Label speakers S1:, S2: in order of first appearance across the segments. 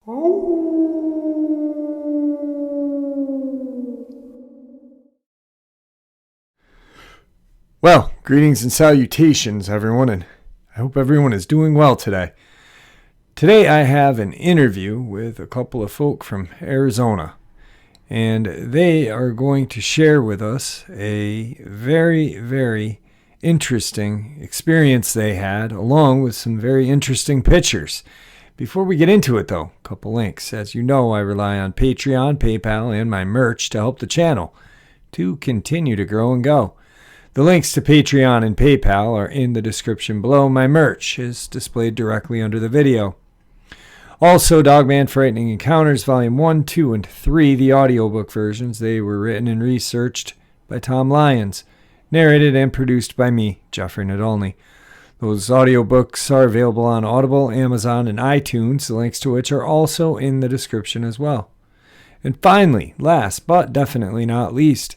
S1: Well, greetings and salutations, everyone, and I hope everyone is doing well today. Today I have an interview with a couple of folk from Arizona, and they are going to share with us a very, very interesting experience they had, along with some very interesting pictures. Before we get into it, though, a couple links. As you know, I rely on Patreon, PayPal, and my merch to help the channel to continue to grow and go. The links to Patreon and PayPal are in the description below. My merch is displayed directly under the video. Also, Dogman Frightening Encounters Volume 1, 2, and 3, the audiobook versions. They were written and researched by Tom Lyons, narrated and produced by me, Jeffrey Nadolny. Those audiobooks are available on Audible, Amazon, and iTunes, the links to which are also in the description as well. And finally, last but definitely not least,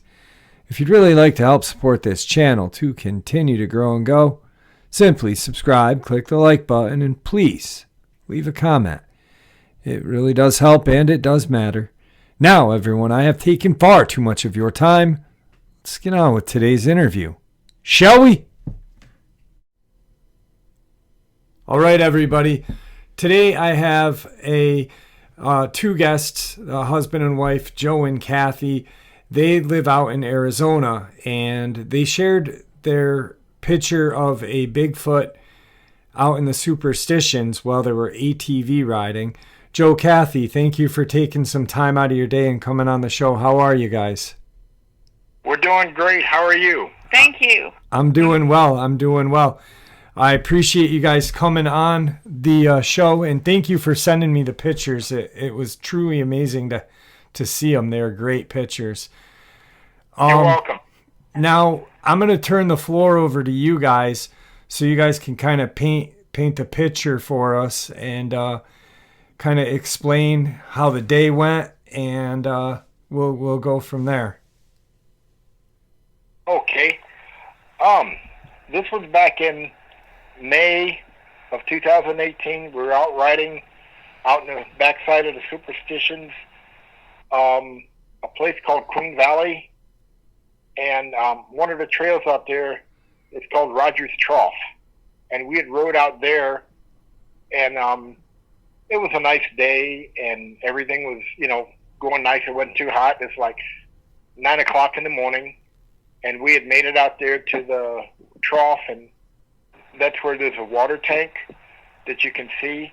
S1: if you'd really like to help support this channel to continue to grow and go, simply subscribe, click the like button, and please leave a comment. It really does help and it does matter. Now, everyone, I have taken far too much of your time. Let's get on with today's interview, shall we? All right, everybody. Today I have two guests, a husband and wife, Joe and Kathy. They live out in Arizona, and they shared their picture of a Bigfoot out in the Superstitions while they were ATV riding. Joe, Kathy, thank you for taking some time out of your day and coming on the show. How are you guys?
S2: We're doing great. How are you?
S3: Thank you.
S1: I'm doing well. I appreciate you guys coming on the show, and thank you for sending me the pictures. It was truly amazing to see them. They're great pictures.
S2: You're welcome.
S1: Now, I'm going to turn the floor over to you guys so you guys can kind of paint the picture for us and kind of explain how the day went, and we'll go from there.
S2: Okay. This was back in May of 2018. We were out riding out in the backside of the Superstitions, a place called Queen Valley, and one of the trails out there is called Rogers Trough, and we had rode out there, and it was a nice day, and everything was, going nice. It wasn't too hot. It's like 9 o'clock in the morning, and we had made it out there to the trough, and that's where there's a water tank that you can see,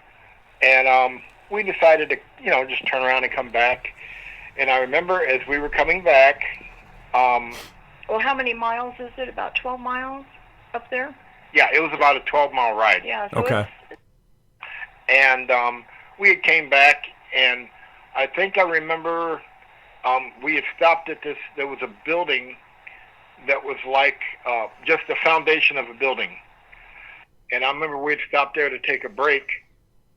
S2: and we decided to, just turn around and come back. And I remember as we were coming back,
S3: Well, how many miles is it? About 12 miles up there?
S2: Yeah, it was about a 12-mile ride.
S3: Yeah. So
S1: okay.
S2: And we had came back, and I think I remember we had stopped at this. There was a building that was like just the foundation of a building. And I remember we had stopped there to take a break,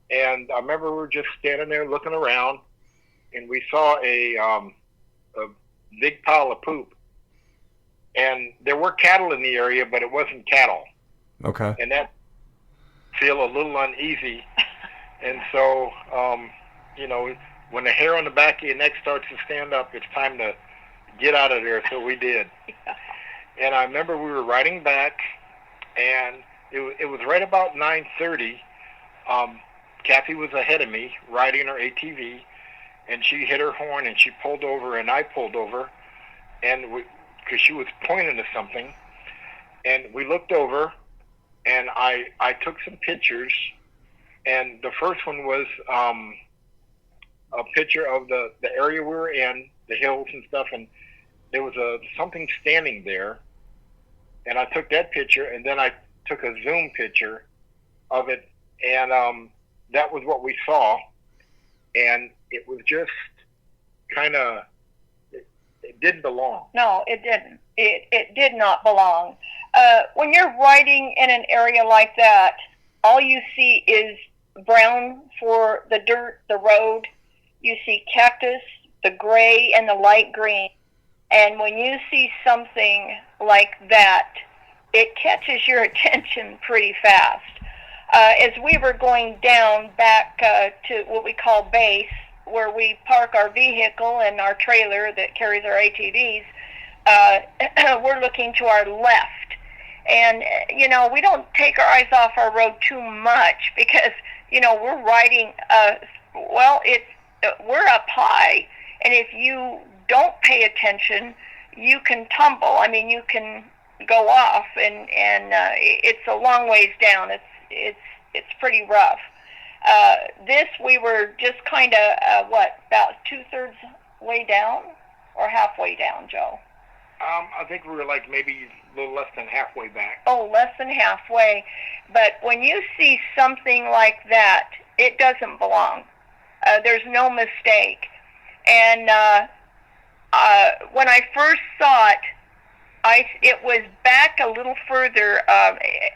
S2: and I remember we were just standing there looking around, and we saw a big pile of poop. And there were cattle in the area, but it wasn't cattle.
S1: Okay.
S2: And that feel a little uneasy. And so, when the hair on the back of your neck starts to stand up, it's time to get out of there. So we did.
S3: Yeah.
S2: And I remember we were riding back, and it was right about 9:30. Kathy was ahead of me riding her ATV, and she hit her horn, and she pulled over, and I pulled over, and because she was pointing to something, and we looked over, and I took some pictures, and the first one was a picture of the area we were in, the hills and stuff, and there was something standing there, and I took that picture, and then I took a zoom picture of it, and that was what we saw, and it was just kind of, it didn't belong.
S3: No, it didn't. It did not belong. When you're riding in an area like that, all you see is brown for the dirt, the road. You see cactus, the gray and the light green. And when you see something like that, it catches your attention pretty fast. As we were going down back to what we call base, where we park our vehicle and our trailer that carries our ATVs, we're looking to our left. And, we don't take our eyes off our road too much because, we're riding, we're up high. And if you don't pay attention, you can tumble. I mean, you can go off, and it's a long ways down. It's pretty rough. This, we were just kind of, about 2/3 way down or halfway down, Joe?
S2: I think we were like maybe a little less than halfway back.
S3: Oh, less than halfway. But when you see something like that, it doesn't belong. There's no mistake. And when I first saw it, it was back a little further.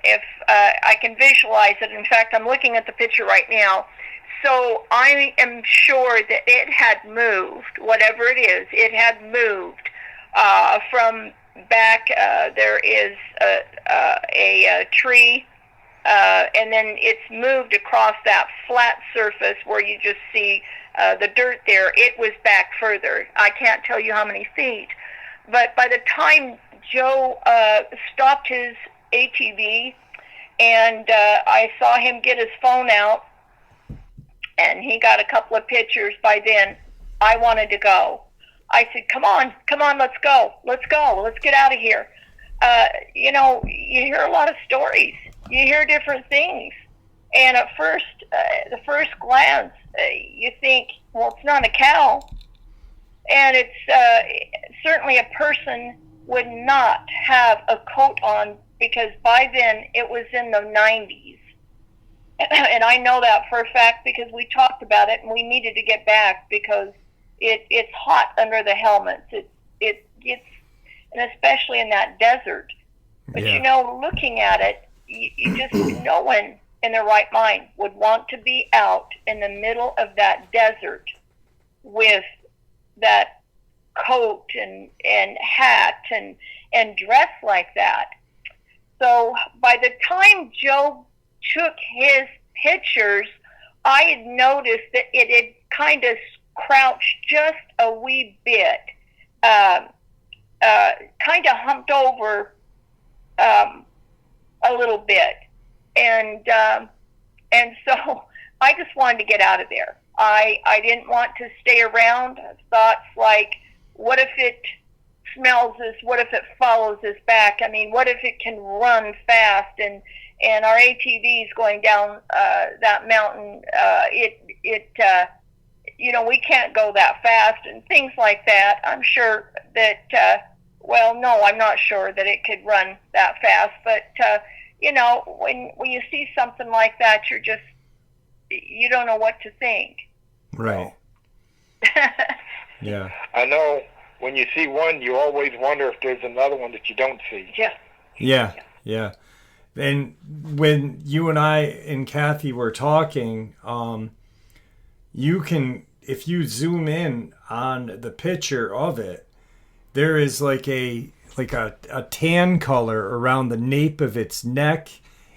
S3: If I can visualize it. In fact, I'm looking at the picture right now. So I am sure that it had moved, whatever it is, it had moved from back. There is a tree, and then it's moved across that flat surface where you just see the dirt there. It was back further. I can't tell you how many feet. But by the time Joe stopped his ATV, and I saw him get his phone out, and he got a couple of pictures. By then, I wanted to go. I said, come on, let's go, let's get out of here. You hear a lot of stories. You hear different things. And at first, the first glance, you think, well, it's not a cow. And it's certainly a person would not have a coat on, because by then it was in the 90s. And I know that for a fact because we talked about it, and we needed to get back because it's hot under the helmets. It gets, and especially in that desert. But looking at it, you just, no one in their right mind would want to be out in the middle of that desert with that coat and hat and dress like that. So by the time Joe took his pictures, I had noticed that it had kind of crouched just a wee bit, kind of humped over a little bit, and so I just wanted to get out of there. I didn't want to stay around. Thoughts like, what if it smells us? What if it follows us back? I mean, what if it can run fast and our ATVs going down that mountain? We can't go that fast and things like that. I'm sure that. No, I'm not sure that it could run that fast. But when you see something like that, you don't know what to think.
S1: Right. Yeah.
S2: I know when you see one, you always wonder if there's another one that you don't see.
S1: Yeah. And when you and I and Kathy were talking, you can, if you zoom in on the picture of it, there is like a tan color around the nape of its neck,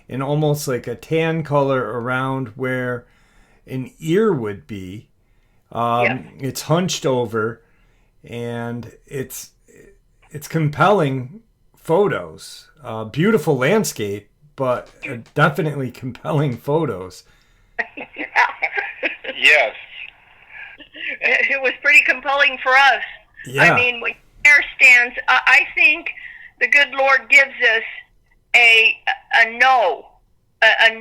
S1: and almost like a tan color around where an ear would be. It's hunched over, and it's compelling photos. Beautiful landscape, but definitely compelling photos.
S2: Yes.
S3: It was pretty compelling for us.
S1: Yeah.
S3: I mean, when air stands, I think the good Lord gives us a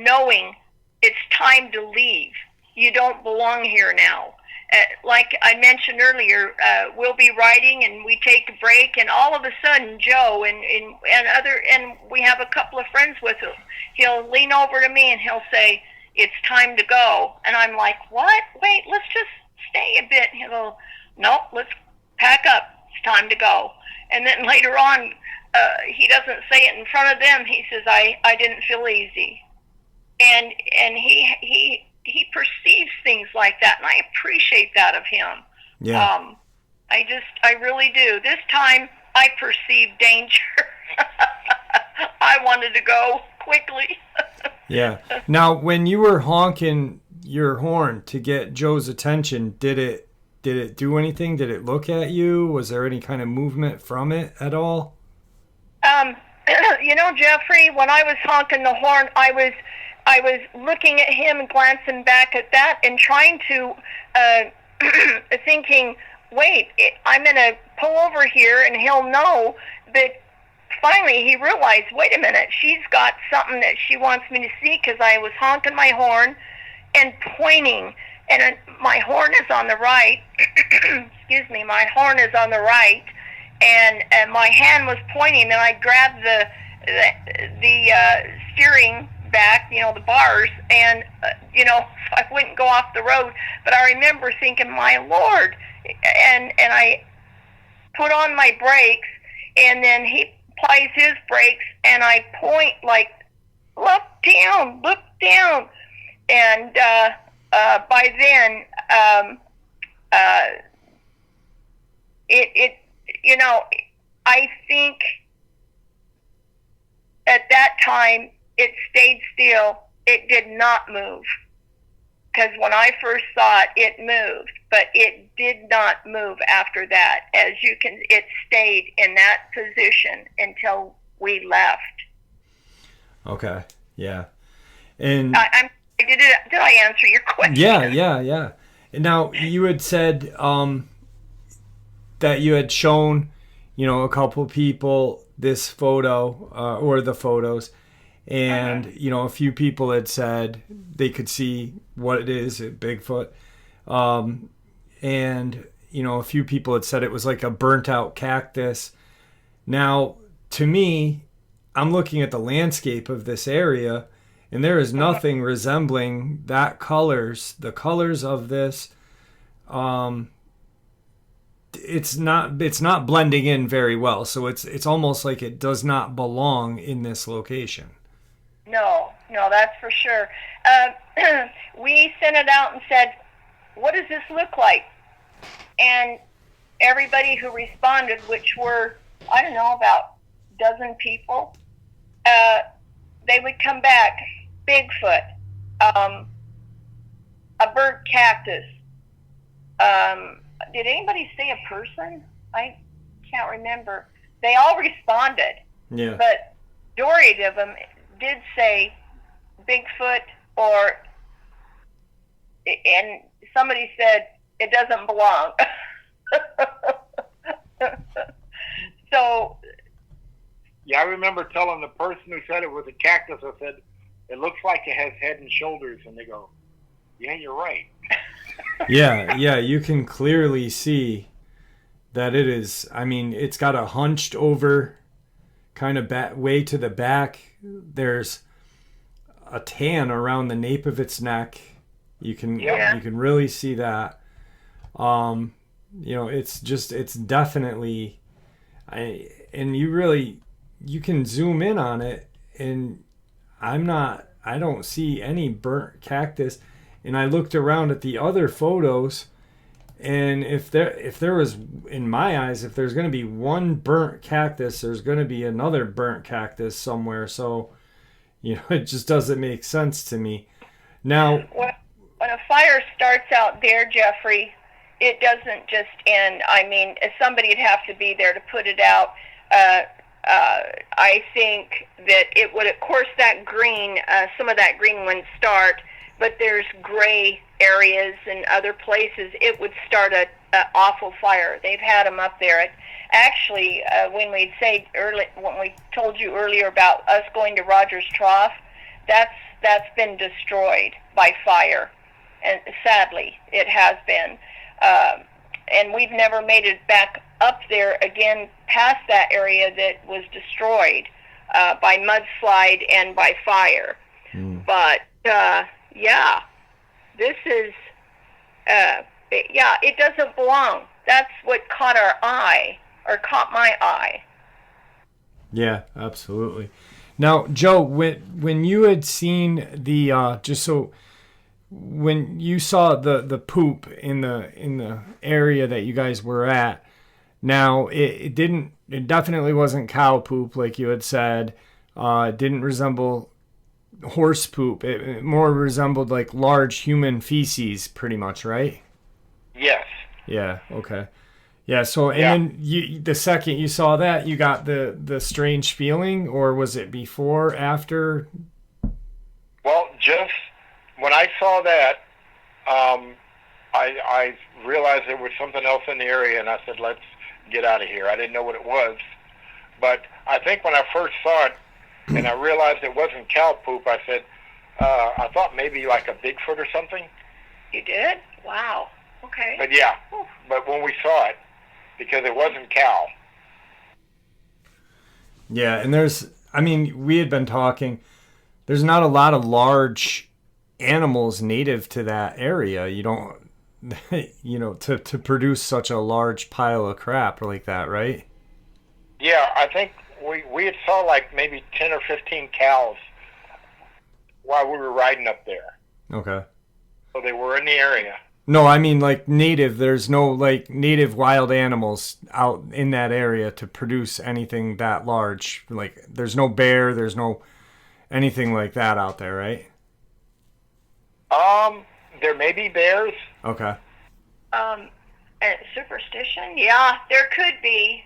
S3: knowing it's time to leave. You don't belong here now. Like I mentioned earlier, we'll be riding and we take a break, and all of a sudden Joe and we have a couple of friends with him. He'll lean over to me and he'll say, "It's time to go." And I'm like, "What? Wait, let's just stay a bit." He'll go, "Nope, let's pack up. It's time to go." And then later on, he doesn't say it in front of them. He says, I didn't feel easy. And he perceives things like that, and I appreciate that of him.
S1: Yeah.
S3: I really do. This time, I perceived danger. I wanted to go quickly.
S1: Yeah. Now, when you were honking your horn to get Joe's attention, did it do anything? Did it look at you? Was there any kind of movement from it at all?
S3: Um, Jeffrey, when I was honking the horn, I was looking at him and glancing back at that and trying to, thinking, wait, I'm going to pull over here and he'll know. But finally he realized, wait a minute, she's got something that she wants me to see, because I was honking my horn and pointing. And my horn is on the right. Excuse me, my horn is on the right. And my hand was pointing, and I grabbed the steering back, the bars, and so I wouldn't go off the road. But I remember thinking, my Lord, and I put on my brakes, and then he applies his brakes, and I point like, look down, and by then I think at that time it stayed still. It did not move, because when I first saw it, it moved, but it did not move after that. It stayed in that position until we left.
S1: Okay. Yeah. And
S3: did I answer your question?
S1: Yeah. And now, you had said that you had shown, a couple people this photo or the photos, and a few people had said they could see what it is at Bigfoot, and a few people had said it was like a burnt out cactus. Now, to me, I'm looking at the landscape of this area, and there is nothing resembling the colors of this. It's not blending in very well, so it's almost like it does not belong in this location.
S3: No, that's for sure. We sent it out and said, what does this look like? And everybody who responded, which were, I don't know, about a dozen people, they would come back, Bigfoot, a burnt cactus. Did anybody say a person? I can't remember. They all responded.
S1: Yeah.
S3: But majority of them did say Bigfoot, and somebody said it doesn't belong. So.
S2: Yeah, I remember telling the person who said it was a cactus, I said, it looks like it has head and shoulders. And they go, yeah, you're right.
S1: Yeah, you can clearly see that it is. I mean, it's got a hunched over kind of way to the back. There's a tan around the nape of its neck. You can really see that. It's definitely, and you can zoom in on it, and I don't see any burnt cactus. And I looked around at the other photos, and if there was, in my eyes, if there's going to be one burnt cactus, there's going to be another burnt cactus somewhere. So, it just doesn't make sense to me. Now,
S3: when a fire starts out there, Jeffrey, it doesn't just end. I mean, somebody'd have to be there to put it out. I think that it would, of course, that green, some of that green wouldn't start, but there's gray areas and other places. It would start an awful fire. They've had them up there. Actually, when we told you earlier about us going to Rogers Trough, that's been destroyed by fire, and sadly, it has been. And we've never made it back up there again past that area that was destroyed by mudslide and by fire. But this is, it doesn't belong. That's what caught our eye, or caught my eye.
S1: Yeah, absolutely. Now, Joe, when you had seen the, when you saw the poop in the area that you guys were at, now it definitely wasn't cow poop like you had said. It didn't resemble horse poop. It more resembled like large human feces, pretty much, right?
S2: Yes.
S1: Yeah. Okay. Yeah. So, and
S2: Yeah.
S1: then the second you saw that, you got the strange feeling, or was it before, after?
S2: Well, just when I saw that, I realized there was something else in the area, and I said, let's get out of here. I didn't know what it was. But I think when I first saw it, and I realized it wasn't cow poop, I said, I thought maybe like a Bigfoot or something.
S3: You did? Wow. Okay.
S2: But yeah, but when we saw it, because it wasn't cow.
S1: Yeah, and we had been talking, there's not a lot of large animals native to that area. You don't, to produce such a large pile of crap like that, right?
S2: Yeah, I think we had saw like maybe 10 or 15 cows while we were riding up there.
S1: Okay.
S2: So they were in the area.
S1: No, I mean like native. There's no like native wild animals out in that area to produce anything that large. Like there's no bear, there's no anything like that out there, right?
S2: There may be bears.
S1: Okay.
S3: And superstition? Yeah, there could be.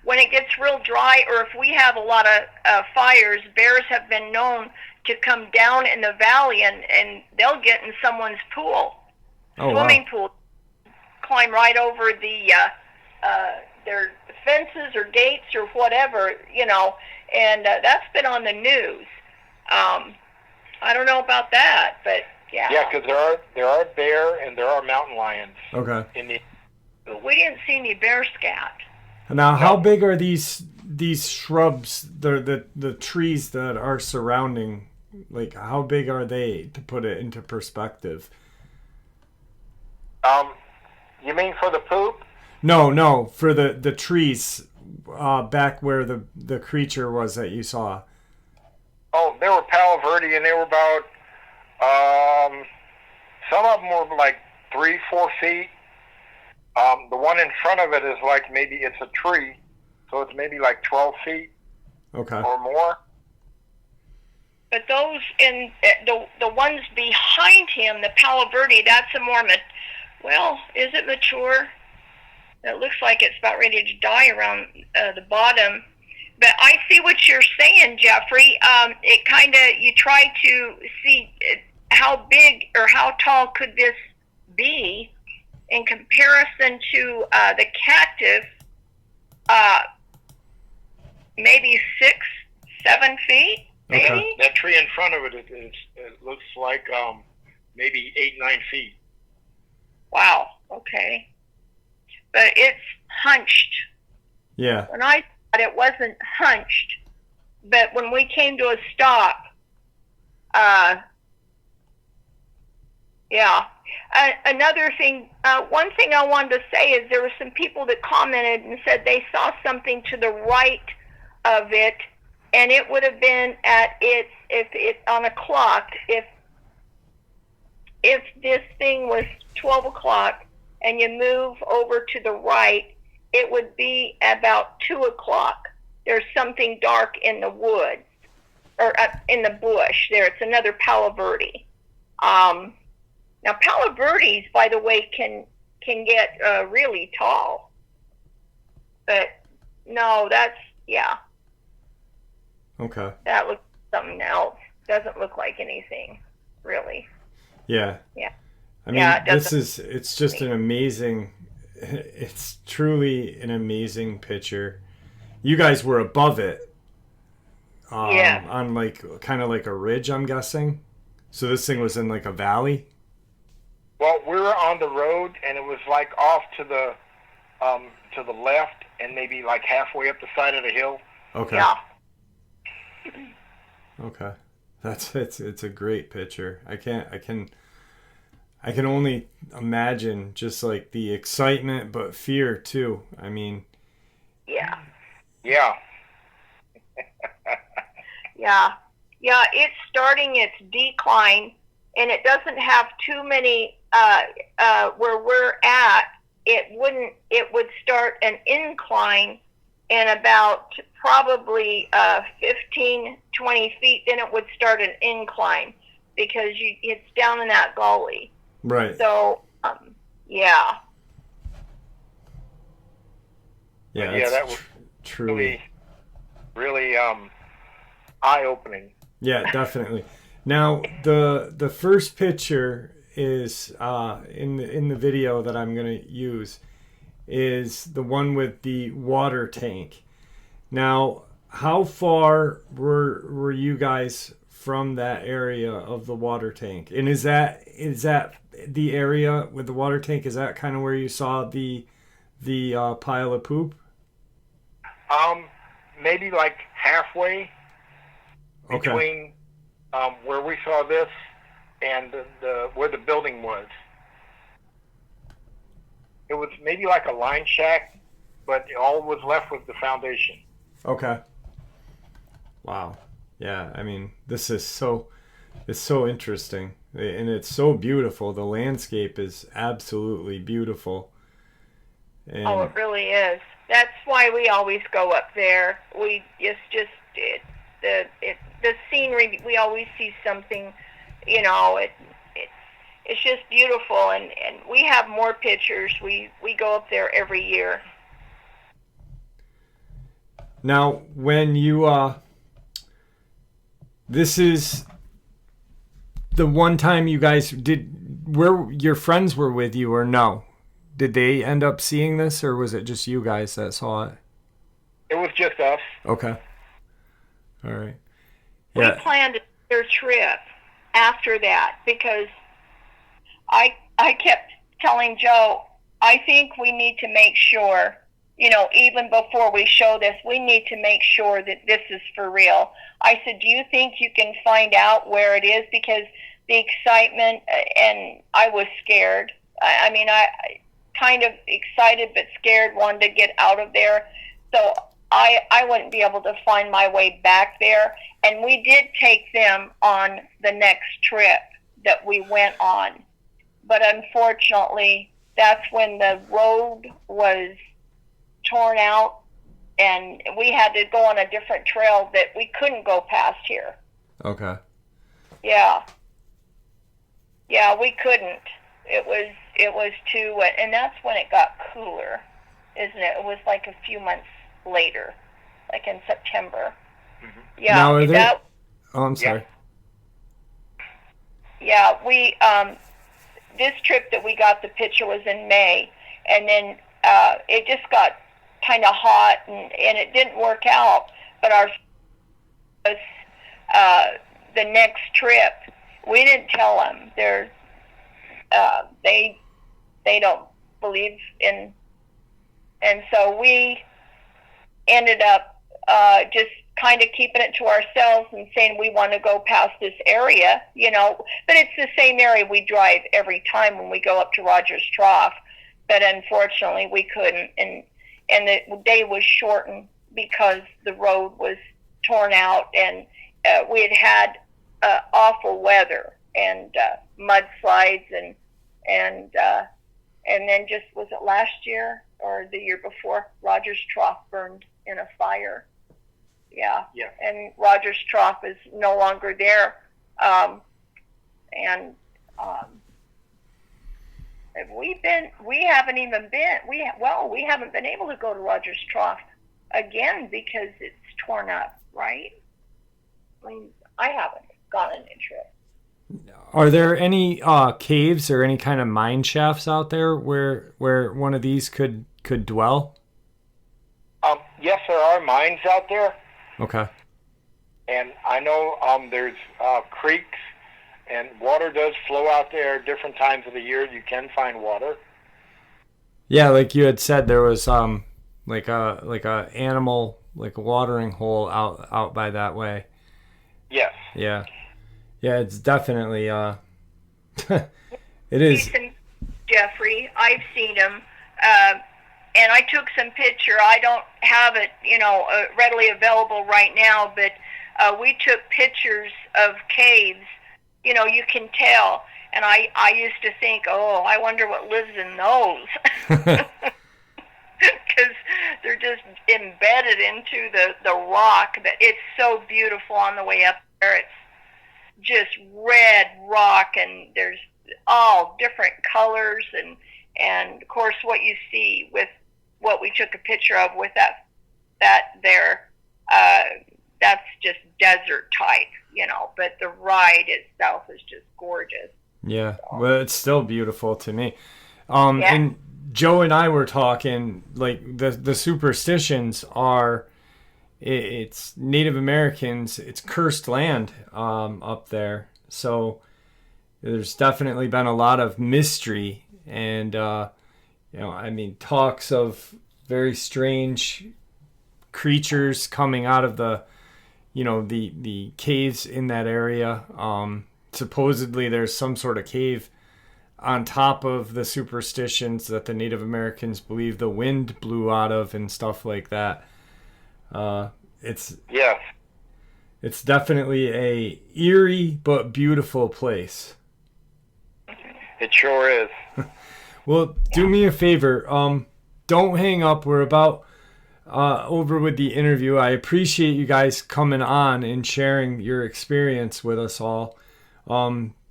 S3: When it gets real dry, or if we have a lot of fires, bears have been known to come down in the valley, and they'll get in someone's pool, swimming pool, climb right over their fences or gates or whatever, and that's been on the news. I don't know about that, but yeah.
S2: Yeah, because there are bear and there are mountain lions.
S1: Okay.
S3: But we didn't see any bear scat.
S1: Now, how big are these shrubs, the trees that are surrounding? Like, how big are they, to put it into perspective?
S2: You mean for the poop?
S1: No, for the trees back where the creature was that you saw.
S2: Oh, they were Palo Verde, and they were about, some of them were like 3-4 feet. The one in front of it is like maybe it's a tree, so it's maybe like 12 feet or more.
S3: But those in the ones behind him, the Palo Verde, that's a more, is it mature? It looks like it's about ready to die around the bottom. But I see what you're saying, Jeffrey. It kind of, you try to see how big or how tall could this be in comparison to the cactus, maybe 6-7 feet, maybe?
S1: Okay.
S2: That tree in front of it, it looks like maybe 8-9 feet.
S3: Wow, okay. But it's hunched.
S1: Yeah.
S3: When I thought it wasn't hunched, but when we came to a stop, yeah. Another thing, one thing I wanted to say is there were some people that commented and said they saw something to the right of it, and it would have been if it on a clock, if this thing was 12 o'clock and you move over to the right, it would be about 2 o'clock. There's something dark in the woods, or in the bush there. It's another Palo Verde. Now, Palo Verdes, by the way, can get really tall. But, no, yeah.
S1: Okay.
S3: That looks like something else. Doesn't look like anything, really.
S1: Yeah.
S3: Yeah.
S1: I mean, it's just an amazing, it's truly an amazing picture. You guys were above it. On like, kind of like a ridge, I'm guessing. So this thing was in like a valley?
S2: Well, we were on the road, and it was like off to the left, and maybe like halfway up the side of the hill.
S1: Okay.
S3: Yeah.
S1: Okay. It's a great picture. I can only imagine just like the excitement, but fear too. I mean.
S3: Yeah.
S2: Yeah.
S3: Yeah. Yeah, it's starting its decline, and it doesn't have too many, where we're at, it would start an incline in about probably 15, 20 feet, then it would start an incline because it's down in that gully.
S1: Right.
S3: So, yeah.
S1: Yeah,
S2: that was
S1: truly
S2: really eye-opening.
S1: Yeah, definitely. Now, the first picture is in the video that I'm going to use is the one with the water tank. Now, how far were you guys from that area of the water tank? And is that the area with the water tank? Is that kind of where you saw the pile of poop?
S2: Maybe like halfway between where we saw this and the where the building was. It was maybe like a line shack, but all was left was the foundation.
S1: Okay. Wow. Yeah, I mean, this is it's so interesting, and it's so beautiful. The landscape is absolutely beautiful. And
S3: Oh, it really is. That's why we always go up there. The scenery. We always see something. It's just beautiful, and we have more pictures. We go up there every year.
S1: now, when you this is the one time you guys where your friends were with you, or no? Did they end up seeing this, or was it just you guys that saw it?
S2: It was just us.
S1: Okay. All right.
S3: We
S1: Yeah.
S3: planned their trip after that because I kept telling Joe, I think we need to make sure, even before we show this, we need to make sure that this is for real. I said, do you think you can find out where it is? Because the excitement, and I was scared. I mean, I kind of excited but scared, wanted to get out of there. So I wouldn't be able to find my way back there. And we did take them on the next trip that we went on. But unfortunately, that's when the road was torn out, and we had to go on a different trail that we couldn't go past here.
S1: Okay.
S3: Yeah. Yeah, we couldn't. It was too wet, and that's when it got cooler, isn't it? It was like a few months later, like in September.
S2: Mm-hmm.
S3: Yeah.
S1: Now, are there... Oh, I'm sorry.
S3: Yeah, we this trip that we got the picture was in May, and then it just got kind of hot, and it didn't work out. But the next trip, we didn't tell them. They don't believe in, and so we ended up just kind of keeping it to ourselves and saying we want to go past this area, but it's the same area we drive every time when we go up to Rogers Trough. But unfortunately we couldn't, and the day was shortened because the road was torn out, and we had awful weather and mudslides, and then just, was it last year or the year before, Rogers Trough burned in a fire. Yeah. And Rogers Trough is no longer there. We haven't even been, we haven't been able to go to Rogers Trough again because it's torn up, right? I mean, I haven't gone on a trip.
S1: Are there any caves or any kind of mine shafts out there where one of these could dwell?
S2: Yes, there are mines out there.
S1: Okay.
S2: And I know there's creeks, and water does flow out there at different times of the year. You can find water.
S1: Yeah, like you had said, there was like a animal, like a watering hole out by that way.
S2: Yes.
S1: Yeah. Yeah, it's definitely it is.
S3: Jeffrey, I've seen him. And I took some picture. I don't have it, readily available right now, but we took pictures of caves. You can tell. And I used to think, oh, I wonder what lives in those. Because They're just embedded into the rock. But it's so beautiful on the way up there. It's just red rock, and there's all different colors, and of course what you see with what we took a picture of with that there, that's just desert type, but the ride itself is just gorgeous.
S1: Yeah, well, it's still beautiful to me. And Joe and I were talking, like, the Superstitions are, it's Native Americans, it's cursed land up there. So there's definitely been a lot of mystery and, talks of very strange creatures coming out of the caves in that area. Supposedly there's some sort of cave on top of the Superstitions that the Native Americans believe the wind blew out of and stuff like that. It's definitely a eerie but beautiful place.
S2: It sure is.
S1: Well, do me a favor. Don't hang up. We're about over with the interview. I appreciate you guys coming on and sharing your experience with us all.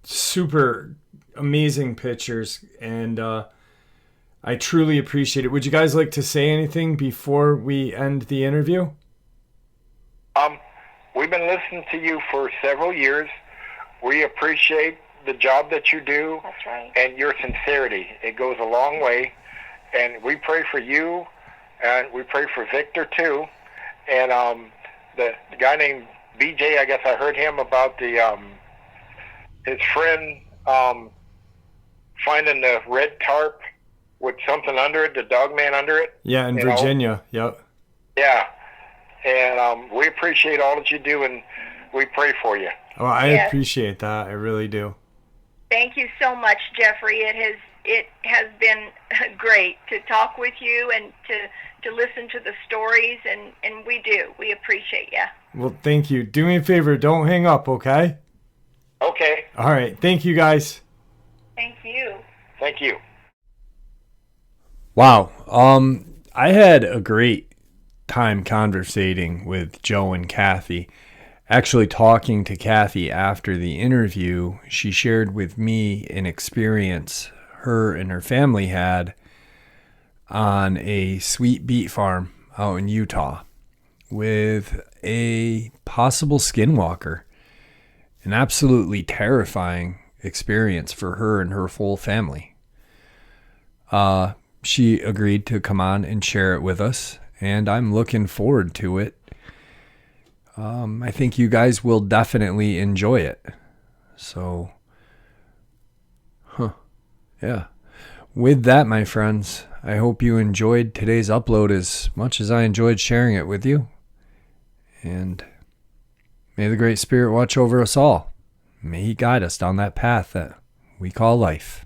S1: Super amazing pictures, and I truly appreciate it. Would you guys like to say anything before we end the interview?
S2: We've been listening to you for several years. We appreciate the job that you do.
S3: That's right.
S2: And your sincerity. It goes a long way. And we pray for you, and we pray for Victor too. And the guy named BJ, I guess I heard him about his friend finding the red tarp with something under it, the Dogman under it.
S1: Yeah, in Virginia. Yep.
S2: Yeah. And we appreciate all that you do, and we pray for you.
S1: Oh, I appreciate that. I really do.
S3: Thank you so much, Jeffrey. It has been great to talk with you and to listen to the stories, and we appreciate you.
S1: Well, thank you. Do me a favor, don't hang up, okay?
S2: Okay.
S1: All right. Thank you, guys.
S3: Thank you.
S2: Thank you.
S1: Wow. I had a great time conversating with Joe and Kathy. Actually, talking to Kathy after the interview, she shared with me an experience her and her family had on a sweet beet farm out in Utah with a possible skinwalker. An absolutely terrifying experience for her and her full family. She agreed to come on and share it with us, and I'm looking forward to it. I think you guys will definitely enjoy it. So, yeah. With that, my friends, I hope you enjoyed today's upload as much as I enjoyed sharing it with you. And may the Great Spirit watch over us all. May He guide us down that path that we call life.